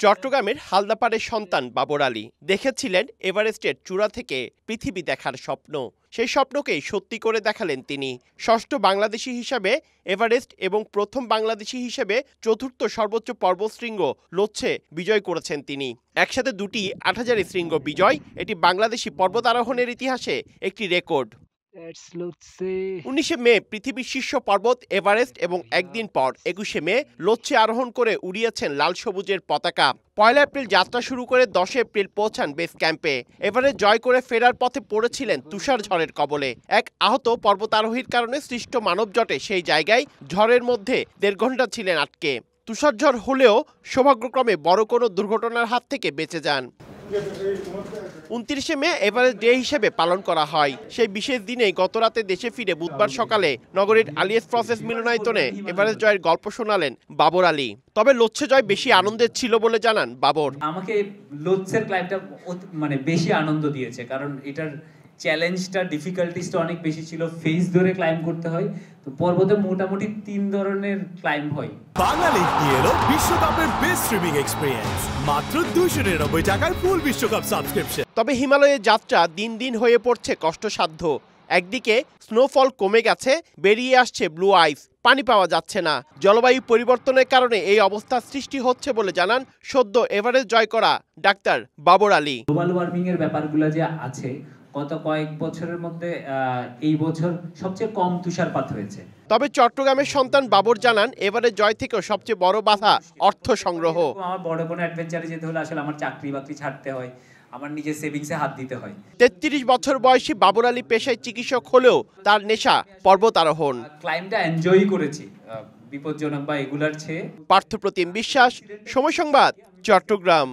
চট্টগ্রামের হালদাপাড়ের সন্তান বাবর আলী দেখেছিলেন এভারেস্টের চূড়া থেকে পৃথিবী দেখার স্বপ্ন। সেই স্বপ্নকেই সত্যি করে দেখালেন তিনি। ষষ্ঠ বাংলাদেশি হিসাবে এভারেস্ট এবং প্রথম বাংলাদেশি হিসেবে চতুর্থ সর্বোচ্চ পর্বতশৃঙ্গ লোচ্ছে বিজয় করেছেন তিনি। একসাথে দুটি ৮০০০ শৃঙ্গ বিজয়, এটি বাংলাদেশি পর্বত আরোহণের ইতিহাসে একটি রেকর্ড। ১৯ মে পৃথিবীর শীর্ষ পর্বত এভারেস্ট এবং একদিন পর ২১ মে লোচ্ছে আরোহণ করে উড়িয়েছেন লাল সবুজের পতাকা। ১ এপ্রিল যাত্রা শুরু করে ১০ এপ্রিল পৌঁছান বেস ক্যাম্পে। এভারেস্ট জয় করে ফেরার পথে পড়েছিলেন তুষার ঝড়ের কবলে। এক আহত পর্বতারোহীর কারণে সৃষ্ট মানবজটে সেই জায়গায় ঝড়ের মধ্যে ১.৫ ঘন্টা ছিলেন আটকে। তুষারঝড় হলেও সৌভাগ্যক্রমে বড় কোনো দুর্ঘটনার হাত থেকে বেঁচে যান। ২৯ মে এভারেস্ট ডে হিসেবে পালন করা হয়। সেই বিশেষ দিনেই গতরাতে দেশে ফিরে বুধবার সকালে নগরীর আলিয়েস প্রসেস মিলনায়তনে এভারেস্ট জয়ের গল্প শোনালেন বাবর আলী। তবে লোচ্ছে জয় বেশি আনন্দের ছিল বলে জানান বাবর। আমাকে লোচ্ছের ক্লাইম্বটা মানে বেশি আনন্দ দিয়েছে, কারণ এটার চ্যালেঞ্জটা, ডিফিকাল্টিসটা অনেক বেশি ছিল। ফেজ ধরে ক্লাইম্ব করতে হয়, তো পর্বতে মোটামুটি ৩ ধরনের ক্লাইম্ব হয়। বাঙালি নিয়ে এলো বিশ্বকাপের বেস্ট স্ট্রিমিং এক্সপেরিয়েন্স, মাত্র ২৯৯ টাকায় ফুল বিশ্বকাপ সাবস্ক্রিপশন। তবে হিমালয়ের যাত্রা দিন দিন হয়ে পড়ছে কষ্টসাধ্য। একদিকে স্নোফল কমে গেছে, বেরিয়ে আসছে ব্লু আইস, পানি পাওয়া যাচ্ছে না। জলবায়ু পরিবর্তনের কারণে এই অবস্থার সৃষ্টি হচ্ছে বলে জানান সদ্য এভারেস্ট জয় করা ডাক্তার বাবর আলী। গ্লোবাল ওয়ার্মিং এর ব্যাপারগুলো যে আছে, গত কয়েক বছরের মধ্যে এই বছর সবচেয়ে কম তুষারপাত হয়েছে। তবে চট্টগ্রামের সন্তান বাবর জানান এভারেস্ট জয় থেকেও সবচেয়ে বড় বাধা অর্থ সংগ্রহ। আমার বড় কোনো অ্যাডভেঞ্চারে যেতে হলে আসলে আমার চাকরি বাকরি ছাড়তে হয়, আমার নিজের সেভিংসে হাত দিতে হয়। ৩৩ বছর বয়সী বাবর আলী পেশায় চিকিৎসক হলেও তার নেশা পর্বত আরোহণ। ক্লাইম্বটা এনজয় করেছি বিপজ্জনক বা এগুলার চেয়ে। পার্থপ্রতিম বিশ্বাস, সময় সংবাদ, চট্টগ্রাম।